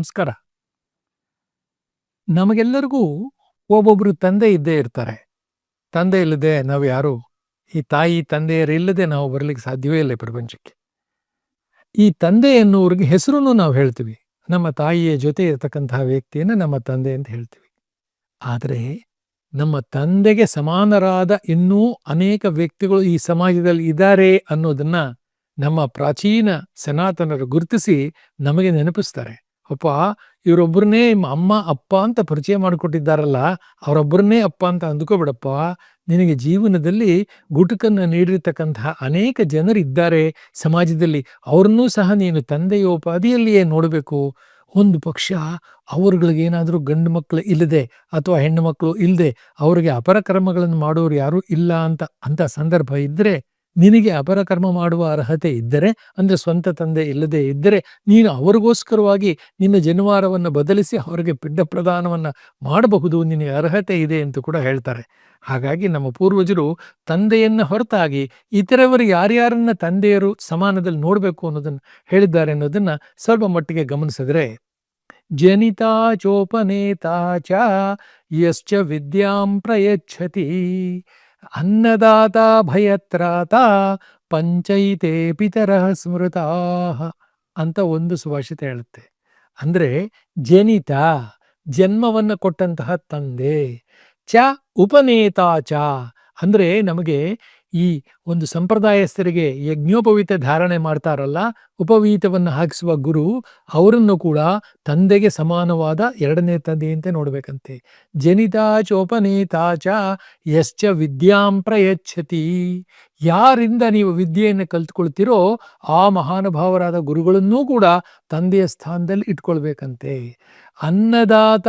ನಮಸ್ಕಾರ. ನಮಗೆಲ್ಲರಿಗೂ ಒಬ್ಬೊಬ್ರು ತಂದೆ ಇದ್ದೇ ಇರ್ತಾರೆ. ತಂದೆ ಇಲ್ಲದೆ ನಾವು ಯಾರು ಈ ತಾಯಿ ತಂದೆಯರಿಲ್ಲದೆ ನಾವು ಬರಲಿಕ್ಕೆ ಸಾಧ್ಯವೇ ಇಲ್ಲ ಈ ಪ್ರಪಂಚಕ್ಕೆ. ಈ ತಂದೆ ಎನ್ನುವ್ರಿಗೆ ಹೆಸರನ್ನು ನಾವು ಹೇಳ್ತೀವಿ. ನಮ್ಮ ತಾಯಿಯ ಜೊತೆ ಇರತಕ್ಕಂತಹ ವ್ಯಕ್ತಿಯನ್ನು ನಮ್ಮ ತಂದೆ ಅಂತ ಹೇಳ್ತೀವಿ. ಆದರೆ ನಮ್ಮ ತಂದೆಗೆ ಸಮಾನರಾದ ಇನ್ನೂ ಅನೇಕ ವ್ಯಕ್ತಿಗಳು ಈ ಸಮಾಜದಲ್ಲಿ ಇದ್ದಾರೆ ಅನ್ನೋದನ್ನ ನಮ್ಮ ಪ್ರಾಚೀನ ಸನಾತನರು ಗುರುತಿಸಿ ನಮಗೆ ನೆನಪಿಸ್ತಾರೆ. ಅಪ್ಪ, ಇವರೊಬ್ಬರನ್ನೇ ಅಮ್ಮ ಅಪ್ಪ ಅಂತ ಪರಿಚಯ ಮಾಡಿಕೊಟ್ಟಿದ್ದಾರಲ್ಲ, ಅವರೊಬ್ಬರನ್ನೇ ಅಪ್ಪ ಅಂತ ಅಂದ್ಕೋಬಿಡಪ್ಪ. ನಿನಗೆ ಜೀವನದಲ್ಲಿ ಗುಟುಕನ್ನು ನೀಡಿರ್ತಕ್ಕಂತಹ ಅನೇಕ ಜನರಿದ್ದಾರೆ ಸಮಾಜದಲ್ಲಿ, ಅವ್ರನ್ನೂ ಸಹ ನೀನು ತಂದೆಯ ಉಪಾಧಿಯಲ್ಲಿಯೇ ನೋಡಬೇಕು. ಒಂದು ಪಕ್ಷ ಅವರುಗಳಿಗೇನಾದರೂ ಗಂಡು ಮಕ್ಕಳು ಇಲ್ಲದೆ ಅಥವಾ ಹೆಣ್ಣು ಮಕ್ಕಳು ಇಲ್ಲದೆ ಅವರಿಗೆ ಅಪರಕರ್ಮಗಳನ್ನು ಮಾಡೋರು ಯಾರೂ ಇಲ್ಲ ಅಂತ ಸಂದರ್ಭ ಇದ್ದರೆ, ನಿನಗೆ ಅಪರಕರ್ಮ ಮಾಡುವ ಅರ್ಹತೆ ಇದ್ದರೆ, ಅಂದರೆ ಸ್ವಂತ ತಂದೆ ಇಲ್ಲದೆ ಇದ್ದರೆ, ನೀನು ಅವರಿಗೋಸ್ಕರವಾಗಿ ನಿನ್ನ ಜನಿವಾರವನ್ನು ಬದಲಿಸಿ ಅವರಿಗೆ ಪಿಂಡ ಪ್ರದಾನವನ್ನು ಮಾಡಬಹುದು, ನಿನಗೆ ಅರ್ಹತೆ ಇದೆ ಅಂತ ಕೂಡ ಹೇಳ್ತಾರೆ. ಹಾಗಾಗಿ ನಮ್ಮ ಪೂರ್ವಜರು ತಂದೆಯನ್ನು ಹೊರತಾಗಿ ಇತರವರು ಯಾರ್ಯಾರನ್ನ ತಂದೆಯರು ಸಮಾನದಲ್ಲಿ ನೋಡಬೇಕು ಅನ್ನೋದನ್ನು ಹೇಳಿದ್ದಾರೆ ಅನ್ನೋದನ್ನು ಸ್ವಲ್ಪ ಮಟ್ಟಿಗೆ ಗಮನಿಸಿದ್ರೆ, ಜನಿತಾ ಚೋಪನೇತಾ ಚ ಯಶ್ಚ ವಿದ್ಯಾಂ ಪ್ರಯಚ್ಛತಿ ಅನ್ನದಾತ ಭಯತ್ರಾತ ಪಂಚೈತೆ ಪಿತರಃ ಸ್ಮೃತಾ ಅಂತ ಒಂದು ಸುಭಾಷಿತ ಹೇಳುತ್ತೆ. ಅಂದರೆ ಜನಿತ, ಜನ್ಮವನ್ನು ಕೊಟ್ಟಂತಹ ತಂದೆ, ಚ ಉಪನೇತಾ ಚ ಅಂದರೆ ನಮಗೆ ಈ ಒಂದು ಸಂಪ್ರದಾಯಸ್ಥರಿಗೆ ಯಜ್ಞೋಪವೀತ ಧಾರಣೆ ಮಾಡ್ತಾರಲ್ಲ, ಉಪವೀತವನ್ನು ಹಾಕಿಸುವ ಗುರು, ಅವರನ್ನು ಕೂಡ ತಂದೆಗೆ ಸಮಾನವಾದ ಎರಡನೇ ತಂದೆಯಂತೆ ನೋಡ್ಬೇಕಂತೆ. ಜನಿತಾ ಚೋಪನೇತಾ ಚ ಯಶ್ಚ ವಿದ್ಯಾಂ ಪ್ರಯಚ್ಛತಿ, ಯಾರಿಂದ ನೀವು ವಿದ್ಯೆಯನ್ನು ಕಲ್ತ್ಕೊಳ್ತೀರೋ ಆ ಮಹಾನುಭಾವರಾದ ಗುರುಗಳನ್ನೂ ಕೂಡ ತಂದೆಯ ಸ್ಥಾನದಲ್ಲಿ ಇಟ್ಕೊಳ್ಬೇಕಂತೆ. ಅನ್ನದಾತ,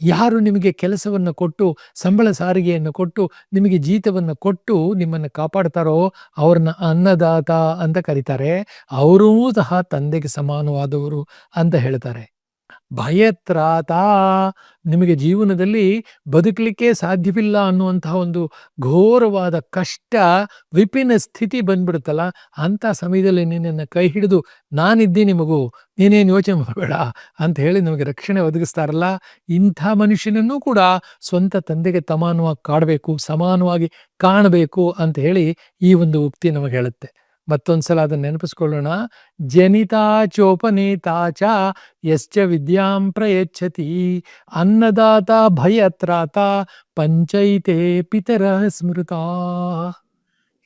ಯಾರು ನಿಮಗೆ ಕೆಲಸವನ್ನು ಕೊಟ್ಟು ಸಂಬಳ ಸಾರಿಗೆಯನ್ನು ಕೊಟ್ಟು ನಿಮಗೆ ಜೀತವನ್ನು ಕೊಟ್ಟು ನಿಮ್ಮನ್ನು ಕಾಪಾಡ್ತಾರೋ ಅವ್ರನ್ನ ಅನ್ನದಾತ ಅಂತ ಕರೀತಾರೆ. ಅವರೂ ಸಹ ತಂದೆಗೆ ಸಮಾನವಾದವರು ಅಂತ ಹೇಳ್ತಾರೆ. ಭಯತ್ರಾತ, ನಿಮಗೆ ಜೀವನದಲ್ಲಿ ಬದುಕಲಿಕ್ಕೆ ಸಾಧ್ಯವಿಲ್ಲ ಅನ್ನುವಂತಹ ಒಂದು ಘೋರವಾದ ಕಷ್ಟ ವಿಪಿನ ಸ್ಥಿತಿ ಬಂದ್ಬಿಡುತ್ತಲ್ಲ, ಅಂಥ ಸಮಯದಲ್ಲಿ ನಿನ್ನನ್ನು ಕೈ ಹಿಡಿದು ನಾನಿದ್ದೀನಿ ಮಗು, ನೀನೇನು ಯೋಚನೆ ಮಾಡಬೇಡ ಅಂತ ಹೇಳಿ ನಮಗೆ ರಕ್ಷಣೆ ಒದಗಿಸ್ತಾರಲ್ಲ, ಇಂಥ ಮನುಷ್ಯನನ್ನು ಕೂಡ ಸ್ವಂತ ತಂದೆಗೆ ಸಮಾನವಾಗಿ ಕಾಡಬೇಕು, ಸಮಾನವಾಗಿ ಕಾಣಬೇಕು ಅಂತ ಹೇಳಿ ಈ ಒಂದು ಉಕ್ತಿ ನಮಗೆ ಹೇಳುತ್ತೆ. ಮತ್ತೊಂದ್ಸಲ ಅದನ್ನು ನೆನಪಿಸ್ಕೊಳ್ಳೋಣ. ಜನಿತಾ ಚೋಪನೇತಾ ಚ ಯಶ್ಚ ವಿದ್ಯಾಂ ಪ್ರಯಚ್ಛತಿ ಅನ್ನದಾತ ಭಯತ್ರಾತ ಪಂಚೈತೆ ಪಿತರಃ ಸ್ಮೃತಾ.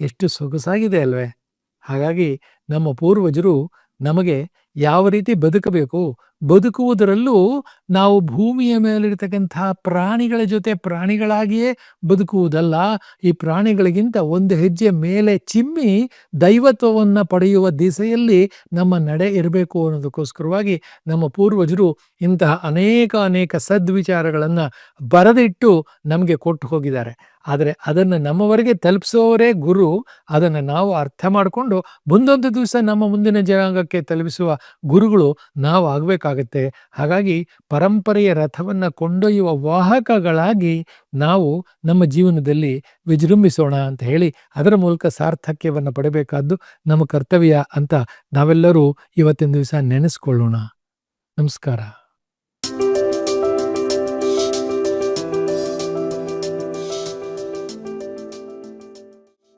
ಎಷ್ಟು ಸೊಗಸಾಗಿದೆ ಅಲ್ವೇ? ಹಾಗಾಗಿ ನಮ್ಮ ಪೂರ್ವಜರು ನಮಗೆ ಯಾವ ರೀತಿ ಬದುಕಬೇಕು, ಬದುಕುವುದರಲ್ಲೂ ನಾವು ಭೂಮಿಯ ಮೇಲಿರ್ತಕ್ಕಂತಹ ಪ್ರಾಣಿಗಳ ಜೊತೆ ಪ್ರಾಣಿಗಳಾಗಿಯೇ ಬದುಕುವುದಲ್ಲ, ಈ ಪ್ರಾಣಿಗಳಿಗಿಂತ ಒಂದು ಹೆಜ್ಜೆ ಮೇಲೆ ಚಿಮ್ಮಿ ದೈವತ್ವವನ್ನು ಪಡೆಯುವ ದಿಸೆಯಲ್ಲಿ ನಮ್ಮ ನಡೆ ಇರಬೇಕು ಅನ್ನೋದಕ್ಕೋಸ್ಕರವಾಗಿ ನಮ್ಮ ಪೂರ್ವಜರು ಇಂತಹ ಅನೇಕ ಸದ್ವಿಚಾರಗಳನ್ನು ಬರೆದಿಟ್ಟು ನಮಗೆ ಕೊಟ್ಟು ಹೋಗಿದ್ದಾರೆ. ಆದರೆ ಅದನ್ನು ನಮ್ಮವರೆಗೆ ತಲುಪಿಸೋರೇ ಗುರು. ಅದನ್ನು ನಾವು ಅರ್ಥ ಮಾಡಿಕೊಂಡು ಮುಂದೊಂದು ದಿವಸ ನಮ್ಮ ಮುಂದಿನ ಜನಾಂಗಕ್ಕೆ ತಲುಪಿಸುವ ಗುರುಗಳು ನಾವು ಆಗಬೇಕಾಗತ್ತೆ. ಹಾಗಾಗಿ ಪರಂಪರೆಯ ರಥವನ್ನು ಕೊಂಡೊಯ್ಯುವ ವಾಹಕಗಳಾಗಿ ನಾವು ನಮ್ಮ ಜೀವನದಲ್ಲಿ ವಿಜೃಂಭಿಸೋಣ ಅಂತ ಹೇಳಿ ಅದರ ಮೂಲಕ ಸಾರ್ಥಕ್ಯವನ್ನು ಪಡೆಯಬೇಕಾದ್ದು ನಮ್ಮ ಕರ್ತವ್ಯ ಅಂತ ನಾವೆಲ್ಲರೂ ಇವತ್ತಿನ ದಿವಸ ನೆನೆಸ್ಕೊಳ್ಳೋಣ. ನಮಸ್ಕಾರ.